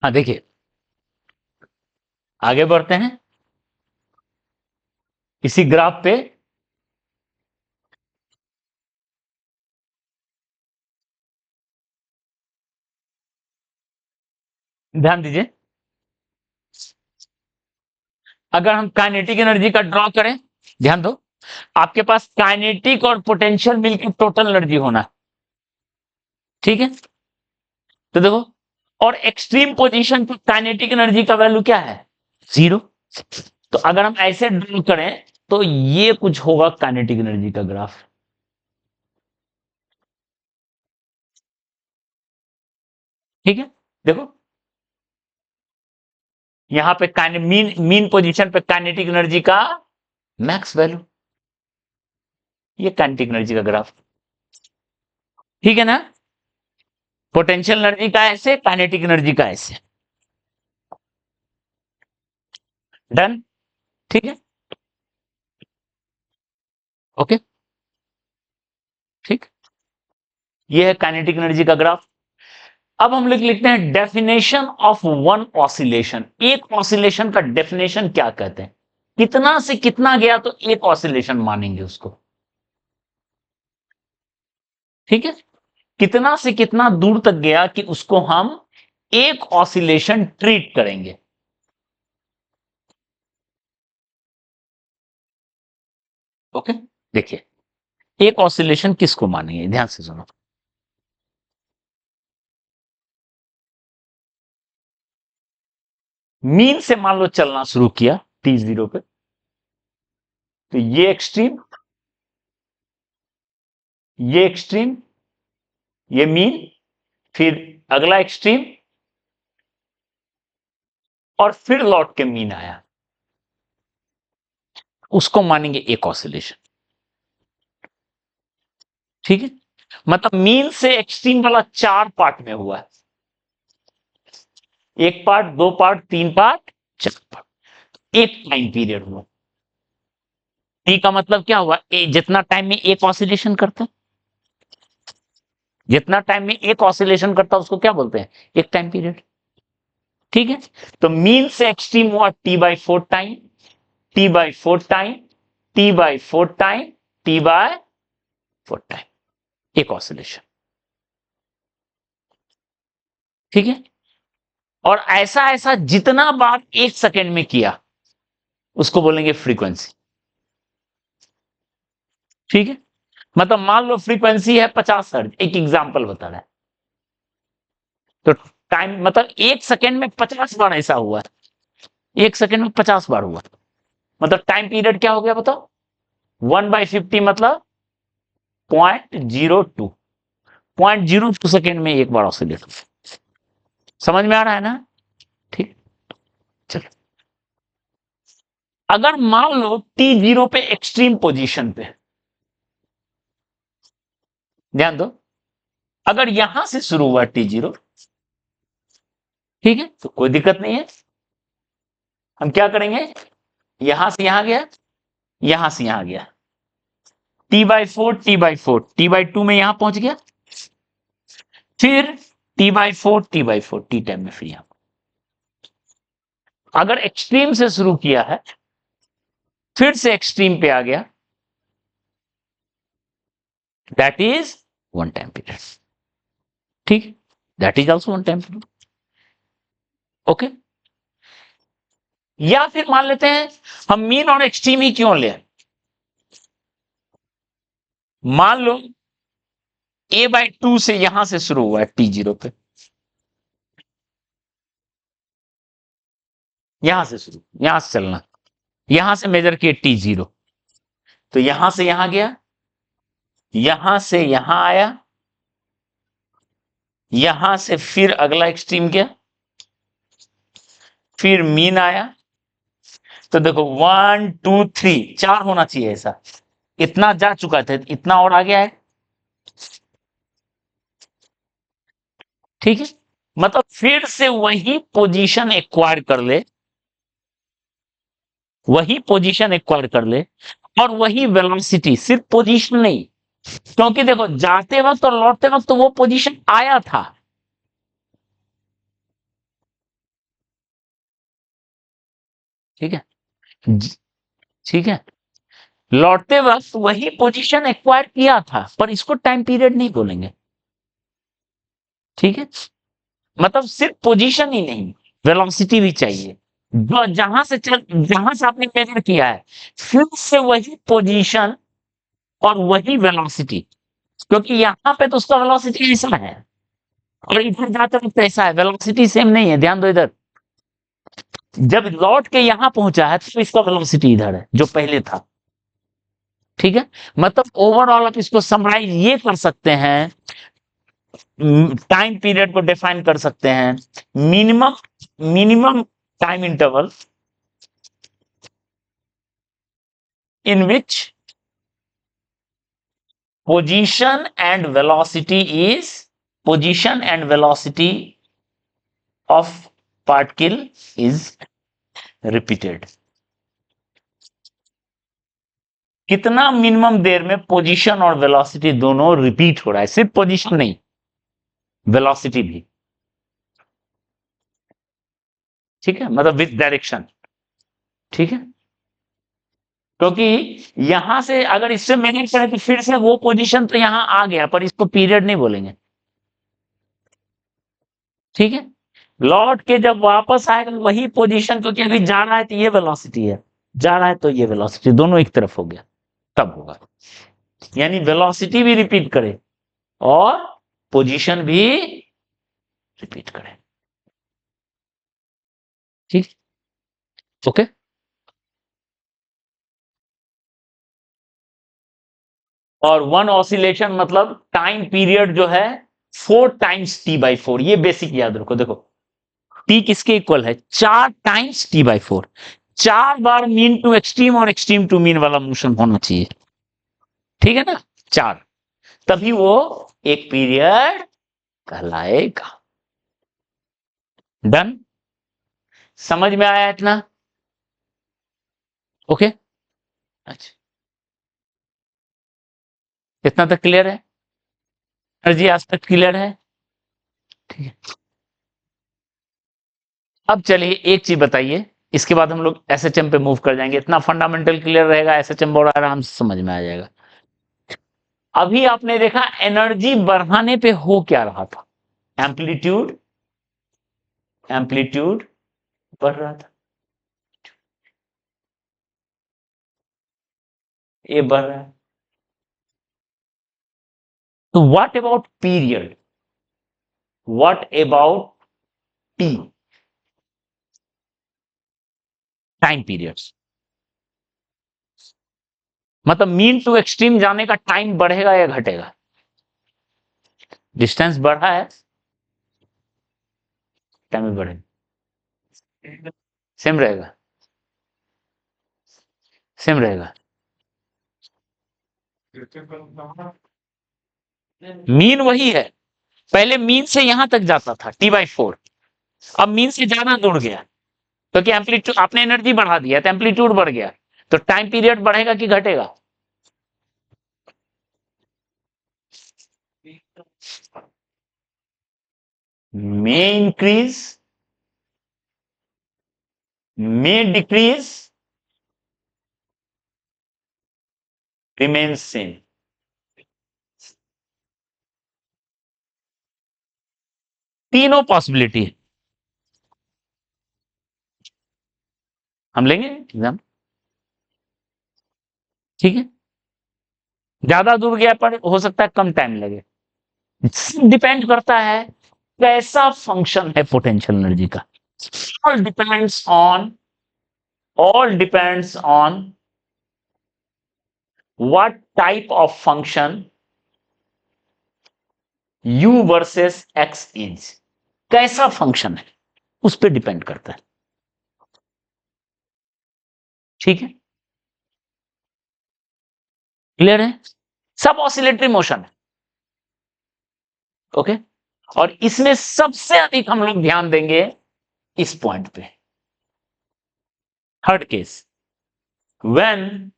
हाँ देखिए, आगे बढ़ते हैं इसी ग्राफ पे। ध्यान दीजिए, अगर हम काइनेटिक एनर्जी का ड्रॉ करें, ध्यान दो, आपके पास काइनेटिक और पोटेंशियल मिलकर टोटल एनर्जी होना है, ठीक है। तो देखो, और एक्सट्रीम पोजीशन पर काइनेटिक एनर्जी का वैल्यू क्या है, 0। तो अगर हम ऐसे ड्रॉ करें तो ये कुछ होगा काइनेटिक एनर्जी का ग्राफ, ठीक है। देखो, यहां पे मीन मीन पोजीशन पे काइनेटिक एनर्जी का मैक्स वैल्यू, ये काइनेटिक एनर्जी का ग्राफ, ठीक है ना। पोटेंशियल एनर्जी का ऐसे, काइनेटिक एनर्जी का ऐसे, डन, ठीक है, ओके, ठीक। ये है काइनेटिक एनर्जी का ग्राफ। अब हम लिखते हैं डेफिनेशन ऑफ वन ऑसिलेशन। एक ऑसिलेशन का डेफिनेशन क्या कहते हैं, कितना से कितना गया तो एक ऑसिलेशन मानेंगे उसको, ठीक है। कितना से कितना दूर तक गया कि उसको हम एक ऑसिलेशन ट्रीट करेंगे। ओके, देखिए, एक ऑसिलेशन किसको मानेंगे, ध्यान से सुनो। मीन से मान लो चलना शुरू किया T0 पे, तो ये एक्सट्रीम, ये एक्सट्रीम, ये मीन, फिर अगला एक्सट्रीम, और फिर लौट के मीन आया, उसको मानेंगे एक ऑसिलेशन, ठीक है। मतलब मीन से एक्सट्रीम वाला 4 पार्ट में हुआ है, 1 पार्ट, 2 पार्ट, 3 पार्ट, 4 पार्ट, एक टाइम पीरियड हुआ। टी का मतलब क्या हुआ, जितना टाइम में एक ऑसिलेशन करता है, जितना टाइम में एक ऑसिलेशन करता है उसको क्या बोलते हैं, एक टाइम पीरियड, ठीक है। तो मीन से एक्सट्रीम हुआ T/4 time, T/4 time, T/4 time, T/4 time, एक ऑसिलेशन, ठीक है। और ऐसा ऐसा जितना बार 1 सेकेंड में किया उसको बोलेंगे फ्रीक्वेंसी, ठीक है। मतलब मान लो फ्रीक्वेंसी है 50 हर्ट्ज, एक एग्जांपल बता रहा है, तो टाइम मतलब 1 सेकेंड में 50 बार ऐसा हुआ, 1 सेकेंड में 50 बार हुआ, मतलब टाइम पीरियड क्या हो गया बताओ, 1/50 मतलब 0.02, 0.02 सेकेंड में एक बार ऑसिलेट, समझ में आ रहा है ना, ठीक। चलो, अगर मान लो T0 पे एक्सट्रीम पोजीशन पे, ध्यान दो, अगर यहां से शुरू हुआ T0, ठीक है, तो कोई दिक्कत नहीं है, हम क्या करेंगे, यहां से यहां गया, यहां से यहां गया, T/4, T/4, T/2 में यहां पहुंच गया, फिर T/4, T/4, टी टाइम में फिर यहां। अगर एक्सट्रीम से शुरू किया है, फिर से एक्सट्रीम पे आ गया, that is one time period, ठीक, that is also one time period, okay. या फिर मान लेते हैं हम मीन और एक्सट्रीम ही क्यों ले, मान लो A/2 से यहां से शुरू हुआ है T0 पे, यहां से शुरू, यहां से चलना, यहां से मेजर किए T0, तो यहां से यहां गया, यहां से यहां आया, यहां से फिर अगला एक्सट्रीम गया, फिर मीन आया, तो देखो 1 2 3 4 होना चाहिए ऐसा, इतना जा चुका था, इतना और आ गया है, ठीक है। मतलब फिर से वही पोजीशन एक्वायर कर ले, वही पोजीशन एक्वायर कर ले, और वही वेलोसिटी, सिर्फ पोजीशन नहीं, क्योंकि देखो जाते वक्त और लौटते वक्त तो वो पोजीशन आया था, ठीक है, ठीक है, लौटते वक्त वही पोजीशन एक्वायर किया था, पर इसको टाइम पीरियड नहीं बोलेंगे। ठीक है, मतलब सिर्फ पोजीशन ही नहीं, वेलोसिटी भी चाहिए। जो जहां से आपने मेजर किया है, फिर से वही पोजीशन और वही वेलोसिटी, क्योंकि यहाँ पे तो उसका वेलोसिटी ऐसा है और इधर जाते वक्त ऐसा है, वेलोसिटी सेम नहीं है। ध्यान दो इधर, जब लौट के यहां पहुंचा है तो इसका वेलोसिटी इधर है जो पहले था। ठीक है, मतलब ओवरऑल आप इसको समराइज ये कर सकते हैं, टाइम पीरियड को डिफाइन कर सकते हैं, minimum minimum time interval in which position and velocity of particle is repeated. कितना मिनिमम देर में पोजीशन और वेलोसिटी दोनों रिपीट हो रहा है, सिर्फ पोजीशन नहीं, वेलोसिटी भी। ठीक है, मतलब विथ डायरेक्शन। ठीक है, क्योंकि यहां से अगर इससे मेजर करें तो फिर से वो पोजीशन तो यहां आ गया, पर इसको पीरियड नहीं बोलेंगे। ठीक है, लौट के जब वापस आएगा वही पोजीशन, क्योंकि अभी जा रहा है तो ये वेलोसिटी है, जा रहा है तो ये वेलोसिटी, दोनों एक तरफ हो गया, तब होगा। यानी वेलोसिटी भी रिपीट करे और पोजीशन भी रिपीट करे। ठीक, ओके। और वन ऑसिलेशन मतलब टाइम पीरियड जो है 4 टाइम्स T/4, ये बेसिक याद रखो। देखो टी किसके इक्वल है, 4 टाइम्स T/4, 4 बार मीन टू एक्सट्रीम और एक्सट्रीम टू मीन वाला मोशन होना चाहिए। ठीक है ना, 4, तभी वो एक पीरियड कहलाएगा। डन, समझ में आया इतना? ओके, अच्छा, इतना तक क्लियर है? एनर्जी एस्पेक्ट क्लियर है? ठीक है, अब चलिए एक चीज बताइए, इसके बाद हम लोग एसएचएम पे मूव कर जाएंगे। इतना फंडामेंटल क्लियर रहेगा, एसएचएम बड़ा आराम से समझ में आ जाएगा। अभी आपने देखा एनर्जी बढ़ाने पे हो क्या रहा था, एम्पलीट्यूड एम्पलीट्यूड बढ़ रहा था, ये बढ़ रहा है। तो what about period, what about T, time periods, मतलब मीन टू एक्सट्रीम जाने का टाइम बढ़ेगा या घटेगा? डिस्टेंस बढ़ा है, टाइम भी बढ़ेगा, सेम रहेगा, सेम रहेगा। मीन वही है, पहले मीन से यहां तक जाता था T/4, अब मीन से ज्यादा दूर गया, क्योंकि एम्पलीट्यूड आपने एनर्जी बढ़ा दिया तो एम्पलीट्यूड बढ़ गया, तो टाइम पीरियड बढ़ेगा कि घटेगा? मे इंक्रीज, मे डिक्रीज, रिमेन सेम। तीनों पॉसिबिलिटी है, हम लेंगे एग्जाम। ठीक है, ज्यादा दूर गया पर हो सकता है कम टाइम लगे, डिपेंड करता है कैसा फंक्शन है पोटेंशियल एनर्जी का। All depends on, all depends on what type of function u versus x is, कैसा फंक्शन है उस पर डिपेंड करता है। ठीक है, क्लियर है? सब ऑसिलेटरी मोशन है। ओके, और इसमें सबसे अधिक हम लोग ध्यान देंगे इस पॉइंट पे, third case, when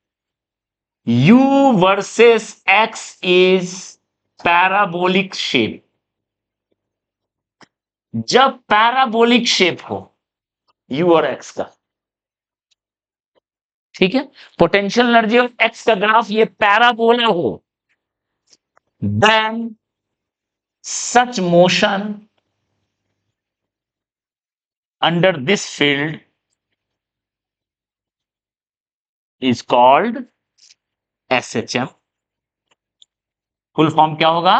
u versus x is parabolic shape. जब पैराबोलिक शेप हो u और x का, ठीक है, पोटेंशियल एनर्जी ऑफ एक्स का ग्राफ ये पैराबोला हो, then such motion under this field is called SHM. Full form क्या होगा?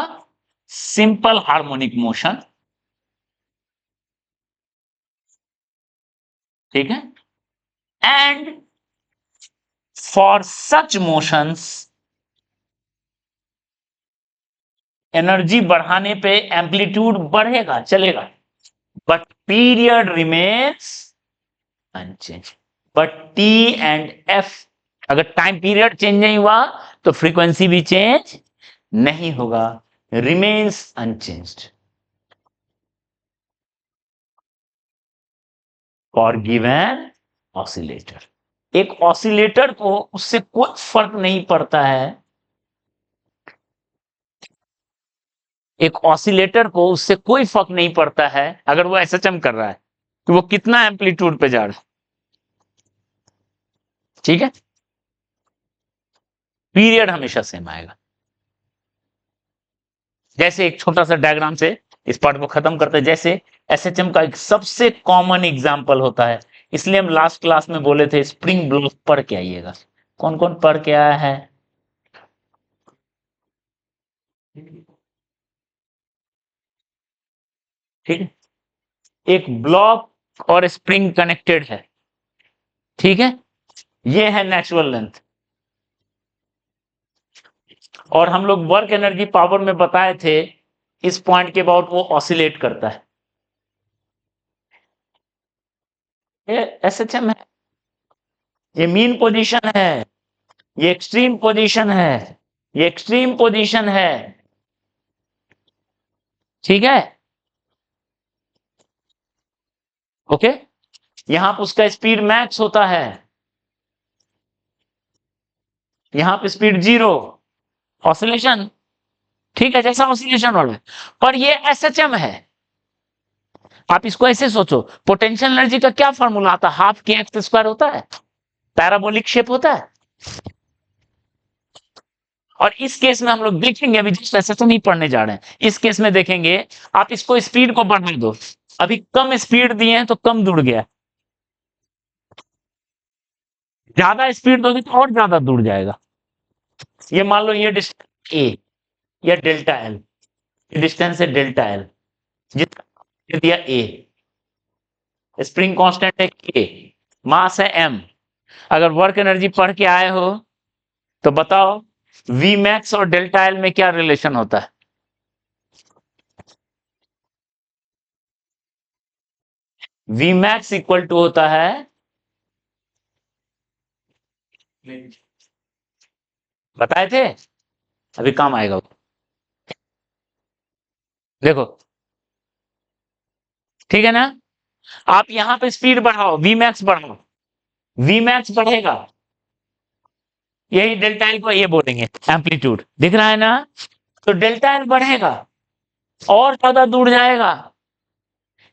Simple harmonic motion. ठीक है, and for such motions energy बढ़ाने पे एम्पलीट्यूड बढ़ेगा, चलेगा, but period remains unchange. But T and F, अगर टाइम पीरियड चेंज नहीं हुआ तो फ्रीक्वेंसी भी चेंज नहीं होगा, remains unchanged for given oscillator. एक ऑसिलेटर को उससे कोई फर्क नहीं पड़ता है, एक ऑसिलेटर को उससे कोई फर्क नहीं पड़ता है अगर वो एसएचएम कर रहा है तो वो कितना एम्पलीट्यूड पे जा रहा है। ठीक है, पीरियड हमेशा सेम आएगा। जैसे एक छोटा सा डायग्राम से इस पार्ट को खत्म करते हैं, जैसे एसएचएम का एक सबसे कॉमन एग्जांपल होता है, इसलिए हम लास्ट क्लास में बोले थे स्प्रिंग ब्लॉक पढ़ के आइएगा। कौन कौन पढ़ के आया है? ठीक है, एक ब्लॉक और स्प्रिंग कनेक्टेड है, ठीक है, ये है नेचुरल लेंथ, और हम लोग वर्क एनर्जी पावर में बताए थे इस पॉइंट के बाद वो ऑसिलेट करता है, ये एसएचएम है, ये मीन पोजीशन है, ये एक्सट्रीम पोजीशन है, ये एक्सट्रीम पोजीशन है। ठीक है, ओके, यहां पर उसका स्पीड मैक्स होता है, यहां पे स्पीड 0, ऑसिलेशन। ठीक है, जैसा ऑसिलेशन हो रहा है, पर ये एसएचएम है। आप इसको ऐसे सोचो, पोटेंशियल एनर्जी का क्या फॉर्मूला आता है? हाफ के एक्स स्क्वायर होता है, पैराबोलिक शेप होता है। और इस केस में हम लोग देखेंगे, अभी जस्ट ऐसे तो नहीं पढ़ने जा रहे हैं, इस केस में देखेंगे, आप इसको स्पीड को बढ़ा दो, अभी कम स्पीड दिए हैं तो कम दूर गया, ज्यादा स्पीड दोगे तो और ज्यादा दूर जाएगा। ये मान लो ये डिस्टेंस ए या डेल्टा एल, डिस्टेंस है डेल्टा एल, जितना दिया ए, स्प्रिंग कांस्टेंट है के, मास है एम। अगर वर्क एनर्जी पढ़ के आए हो तो बताओ वी मैक्स और डेल्टा एल में क्या रिलेशन होता है? वी मैक्स इक्वल टू होता है, बताए थे, अभी काम आएगा। देखो, ठीक है ना, आप यहां पे स्पीड बढ़ाओ, वी मैक्स बढ़ाओ, वी मैक्स बढ़ेगा, यही डेल्टा एल को ये बोलेंगे एम्पलीट्यूड, दिख रहा है ना? तो डेल्टा एल बढ़ेगा और ज्यादा दूर जाएगा,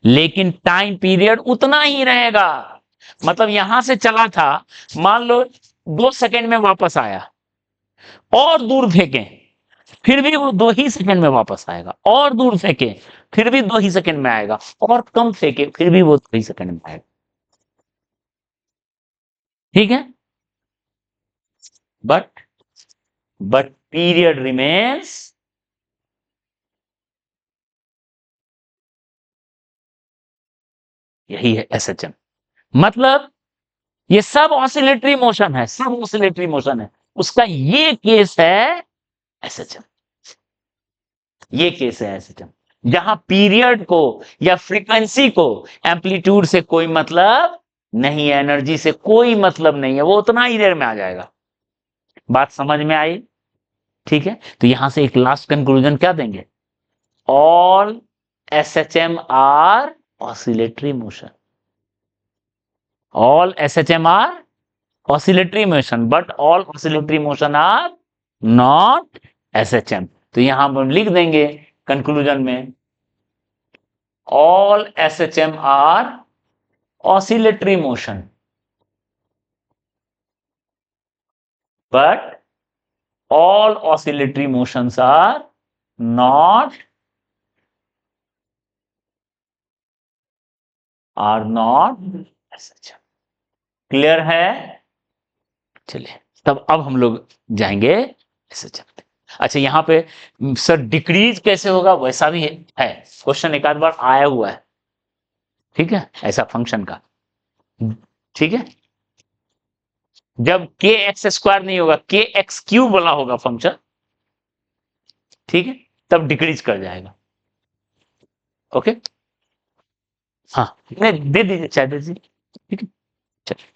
लेकिन टाइम पीरियड उतना ही रहेगा। मतलब यहां से चला था, मान लो 2 सेकंड में वापस आया, और दूर फेंके फिर भी वो 2 ही सेकंड में वापस आएगा, और दूर फेंके फिर भी 2 ही सेकंड में आएगा, और कम फेंके फिर भी वो 2 ही सेकंड में आएगा। ठीक है, बट पीरियड रिमेन्स, यही है एसएचएम। मतलब ये सब ऑसिलेटरी मोशन है, सब ऑसिलेटरी मोशन है, उसका ये केस है एसएचएम, ये केस है एसएचएम, जहां पीरियड को या फ्रीक्वेंसी को एम्पलीट्यूड से कोई मतलब नहीं है, एनर्जी से कोई मतलब नहीं है, वो उतना ही देर में आ जाएगा। बात समझ में आई? ठीक है, तो यहां से एक लास्ट कंक्लूजन क्या देंगे? All SHM are oscillatory motion, all SHM are oscillatory motion, but all oscillatory motion are not SHM। तो यहां हम लिख देंगे कंक्लूजन में, all SHM are oscillatory motion, but all oscillatory motions are not as such. Clear है? चलिए तब अब हम लोग जाएंगे ऐसे चलते. अच्छा यहां पे सर डिक्रीज कैसे होगा वैसा भी है क्वेश्चन, एक आध बार आया हुआ है. ठीक है, ऐसा फंक्शन का. ठीक है, जब के एक्स स्क्वायर नहीं होगा, के एक्स क्यूब वाला होगा फंक्शन, ठीक है, तब डिक्रीज कर जाएगा. ओके, हाँ नहीं दे दीजिए, चाहे दे दीजिए. ठीक है, चलिए.